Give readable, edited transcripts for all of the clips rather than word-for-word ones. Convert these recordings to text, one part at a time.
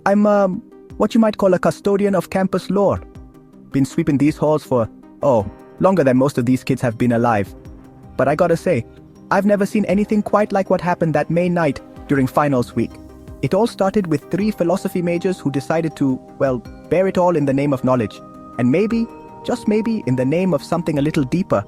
I'm, what you might call a custodian of campus lore. Been sweeping these halls for, longer than most of these kids have been alive. But I gotta say, I've never seen anything quite like what happened that May night during finals week. It all started with 3 philosophy majors who decided to, bear it all in the name of knowledge. And maybe, just maybe, in the name of something a little deeper.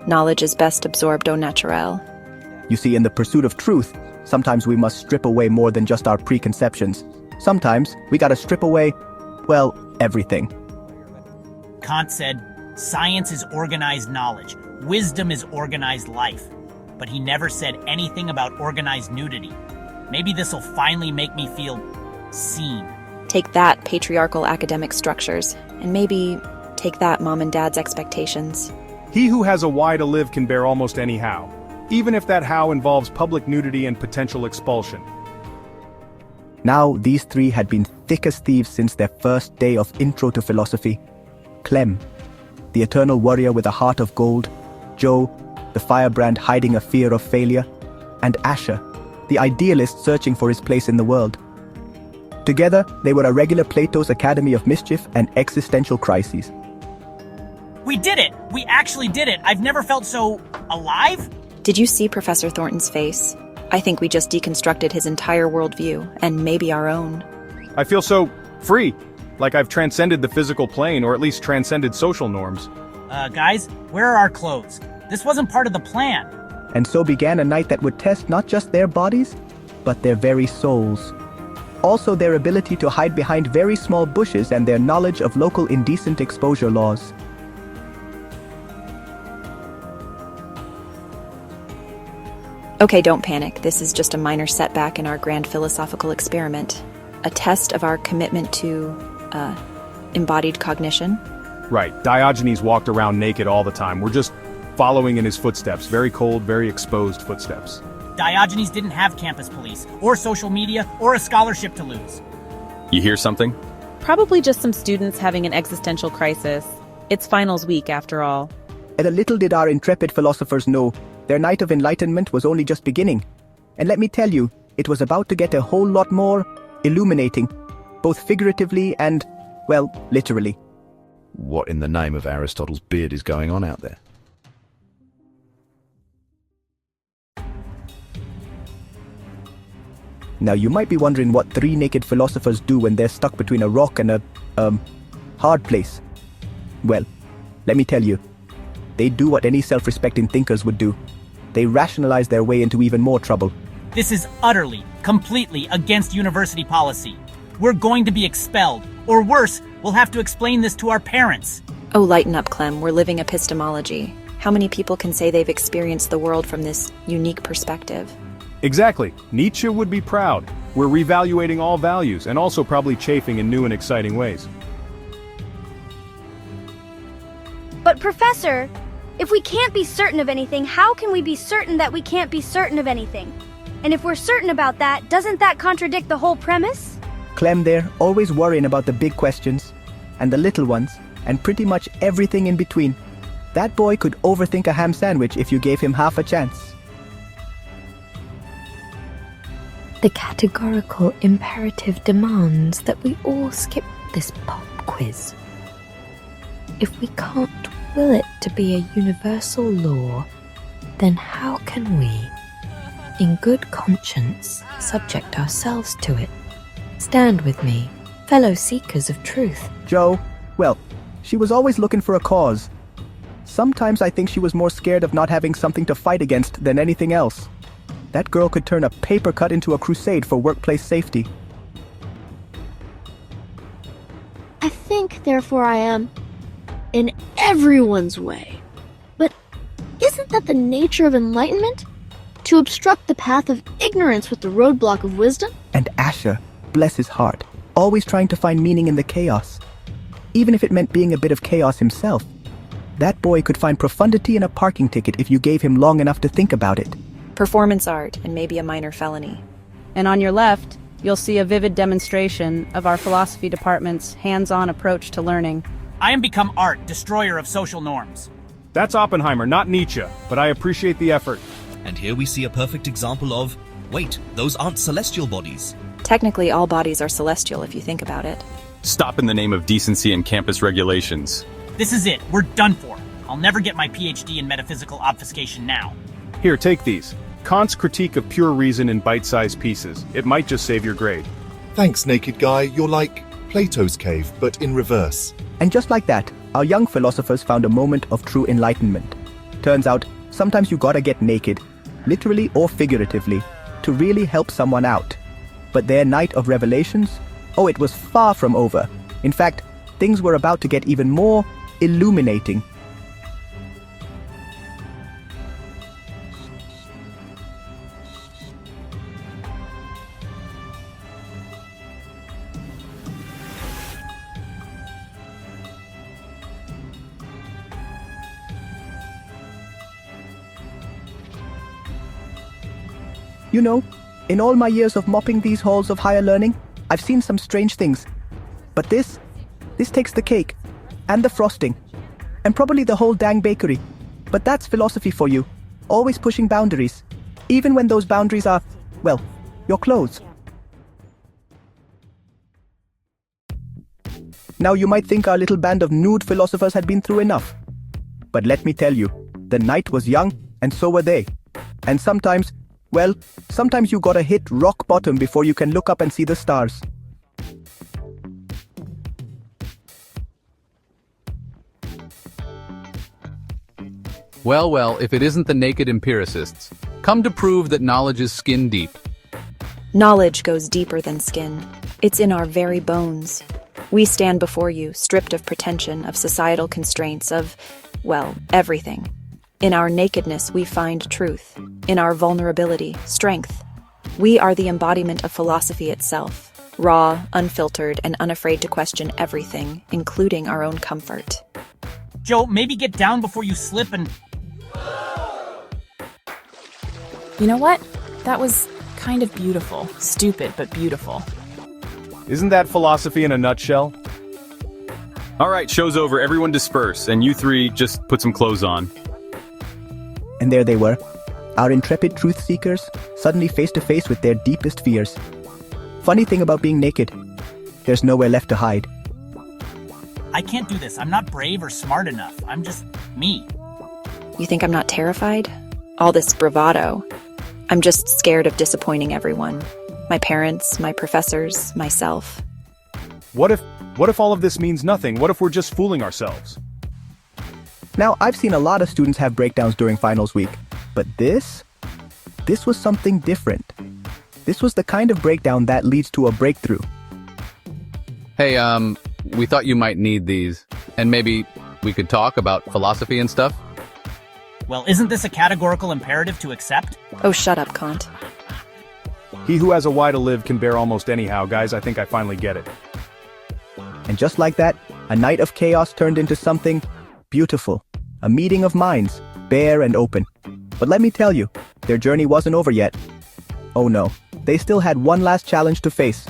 Knowledge is best absorbed au naturel. You see, in the pursuit of truth, sometimes we must strip away more than just our preconceptions. Sometimes we gotta strip away, everything. Kant said, science is organized knowledge, wisdom is organized life. But he never said anything about organized nudity. Maybe this'll finally make me feel seen. Take that, patriarchal academic structures, and maybe take that, mom and dad's expectations. He who has a why to live can bear almost any how, even if that how involves public nudity and potential expulsion. Now, these 3 had been thick as thieves since their first day of intro to philosophy. Clem, the eternal warrior with a heart of gold, Joe, the firebrand hiding a fear of failure, and Asher, the idealist searching for his place in the world. Together, they were a regular Plato's Academy of Mischief and Existential Crises. We did it! We actually did it! I've never felt so alive? Did you see Professor Thornton's face? I think we just deconstructed his entire worldview, and maybe our own. I feel so free, like I've transcended the physical plane, or at least transcended social norms. Guys, where are our clothes? This wasn't part of the plan. And so began a night that would test not just their bodies, but their very souls. Also their ability to hide behind very small bushes and their knowledge of local indecent exposure laws. Okay, don't panic. This is just a minor setback in our grand philosophical experiment. A test of our commitment to, embodied cognition. Right, Diogenes walked around naked all the time. We're just following in his footsteps, very cold, very exposed footsteps. Diogenes didn't have campus police, or social media, or a scholarship to lose. You hear something? Probably just some students having an existential crisis. It's finals week, after all. And a little did our intrepid philosophers know, their night of enlightenment was only just beginning. And let me tell you, it was about to get a whole lot more illuminating, both figuratively and, literally. What in the name of Aristotle's beard is going on out there? Now you might be wondering what 3 naked philosophers do when they're stuck between a rock and a, hard place. Well, let me tell you. They do what any self-respecting thinkers would do. They rationalize their way into even more trouble. This is utterly, completely against university policy. We're going to be expelled. Or worse, we'll have to explain this to our parents. Oh, lighten up, Clem. We're living epistemology. How many people can say they've experienced the world from this unique perspective? Exactly. Nietzsche would be proud. We're reevaluating all values, and also probably chafing in new and exciting ways. But Professor, if we can't be certain of anything, how can we be certain that we can't be certain of anything? And if we're certain about that, doesn't that contradict the whole premise? Clem there, always worrying about the big questions, and the little ones, and pretty much everything in between. That boy could overthink a ham sandwich if you gave him half a chance. The categorical imperative demands that we all skip this pop quiz. If we can't will it to be a universal law, then how can we, in good conscience, subject ourselves to it? Stand with me, fellow seekers of truth. Joe, she was always looking for a cause. Sometimes I think she was more scared of not having something to fight against than anything else. That girl could turn a paper cut into a crusade for workplace safety. I think, therefore, I am in everyone's way. But isn't that the nature of enlightenment? To obstruct the path of ignorance with the roadblock of wisdom? And Asher, bless his heart, always trying to find meaning in the chaos. Even if it meant being a bit of chaos himself. That boy could find profundity in a parking ticket if you gave him long enough to think about it. Performance art, and maybe a minor felony. And on your left, you'll see a vivid demonstration of our philosophy department's hands-on approach to learning. I am become art, destroyer of social norms. That's Oppenheimer, not Nietzsche, but I appreciate the effort. And here we see a perfect example of, wait, those aren't celestial bodies. Technically, all bodies are celestial if you think about it. Stop in the name of decency and campus regulations. This is it. We're done for. I'll never get my PhD in metaphysical obfuscation now. Here, take these. Kant's Critique of Pure Reason in bite-sized pieces. It might just save your grade. Thanks, Naked Guy. You're like Plato's cave, but in reverse. And just like that, our young philosophers found a moment of true enlightenment. Turns out, sometimes you gotta get naked, literally or figuratively, to really help someone out. But their night of revelations? Oh, it was far from over. In fact, things were about to get even more illuminating. You know, in all my years of mopping these halls of higher learning, I've seen some strange things. But this takes the cake, and the frosting, and probably the whole dang bakery. But that's philosophy for you, always pushing boundaries, even when those boundaries are, well, your clothes. Now you might think our little band of nude philosophers had been through enough. But let me tell you, the night was young, and so were they. And sometimes you gotta hit rock bottom before you can look up and see the stars. Well, if it isn't the naked empiricists, come to prove that knowledge is skin deep. Knowledge goes deeper than skin. It's in our very bones. We stand before you, stripped of pretension, of societal constraints, of, well, everything. In our nakedness, we find truth. In our vulnerability, strength. We are the embodiment of philosophy itself, raw, unfiltered, and unafraid to question everything, including our own comfort. Joe, maybe get down before you slip and... You know what? That was kind of beautiful. Stupid, but beautiful. Isn't that philosophy in a nutshell? All right, show's over. Everyone disperse, and you three just put some clothes on. And there they were, our intrepid truth seekers, suddenly face to face with their deepest fears. Funny thing about being naked, there's nowhere left to hide. I can't do this. I'm not brave or smart enough. I'm just me. You think I'm not terrified? All this bravado. I'm just scared of disappointing everyone. My parents, my professors, myself. What if all of this means nothing? What if we're just fooling ourselves? Now, I've seen a lot of students have breakdowns during finals week, but this was something different. This was the kind of breakdown that leads to a breakthrough. Hey, we thought you might need these, and maybe we could talk about philosophy and stuff? Well, isn't this a categorical imperative to accept? Oh, shut up, Kant. He who has a why to live can bear almost anyhow. Guys, I think I finally get it. And just like that, a night of chaos turned into something beautiful. A meeting of minds, bare and open. But let me tell you, their journey wasn't over yet. Oh no, they still had one last challenge to face.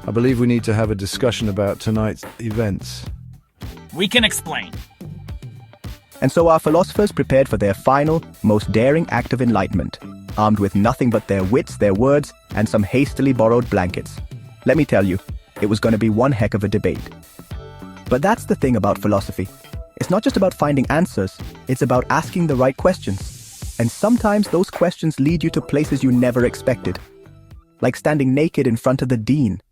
I believe we need to have a discussion about tonight's events. We can explain. And so our philosophers prepared for their final, most daring act of enlightenment, armed with nothing but their wits, their words, and some hastily borrowed blankets. Let me tell you, it was going to be one heck of a debate. But that's the thing about philosophy. It's not just about finding answers, it's about asking the right questions. And sometimes those questions lead you to places you never expected. Like standing naked in front of the dean.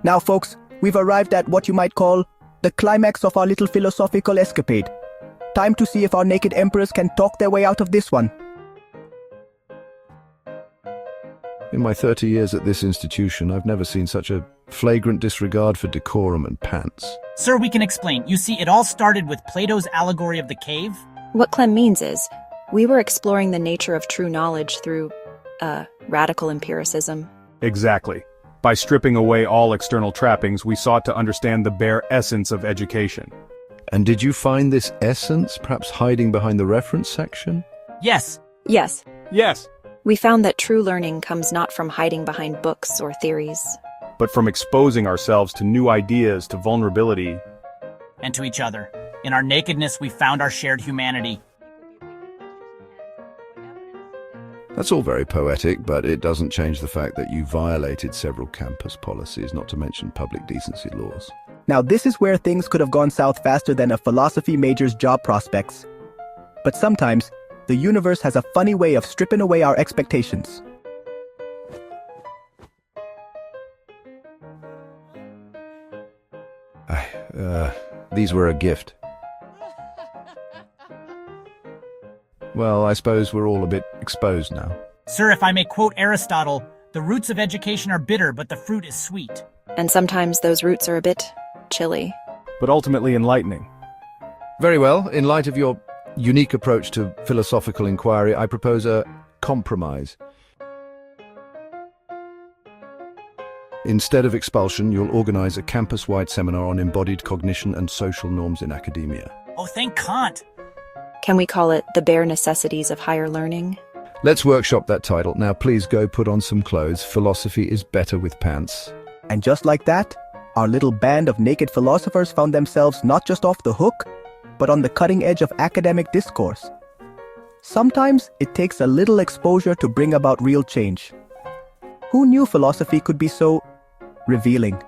Now folks, we've arrived at what you might call the climax of our little philosophical escapade. Time to see if our naked emperors can talk their way out of this one. In my 30 years at this institution, I've never seen such a flagrant disregard for decorum and pants. Sir, we can explain. You see, it all started with Plato's allegory of the cave. What Clem means is, we were exploring the nature of true knowledge through, radical empiricism. Exactly. By stripping away all external trappings, we sought to understand the bare essence of education. And did you find this essence perhaps hiding behind the reference section? Yes. Yes. Yes. We found that true learning comes not from hiding behind books or theories. but from exposing ourselves to new ideas, to vulnerability. And to each other. In our nakedness, we found our shared humanity. That's all very poetic, but it doesn't change the fact that you violated several campus policies, not to mention public decency laws. Now this is where things could have gone south faster than a philosophy major's job prospects. But sometimes, the universe has a funny way of stripping away our expectations. These were a gift. Well, I suppose we're all a bit exposed now. Sir, if I may quote Aristotle, the roots of education are bitter, but the fruit is sweet. And sometimes those roots are a bit chilly. But ultimately enlightening. Very well. In light of your unique approach to philosophical inquiry, I propose a compromise. Instead of expulsion, you'll organize a campus-wide seminar on embodied cognition and social norms in academia. Oh, thank Kant! Can we call it the bare necessities of higher learning? Let's workshop that title. Now please go put on some clothes. Philosophy is better with pants. And just like that, our little band of naked philosophers found themselves not just off the hook, but on the cutting edge of academic discourse. Sometimes it takes a little exposure to bring about real change. Who knew philosophy could be so revealing?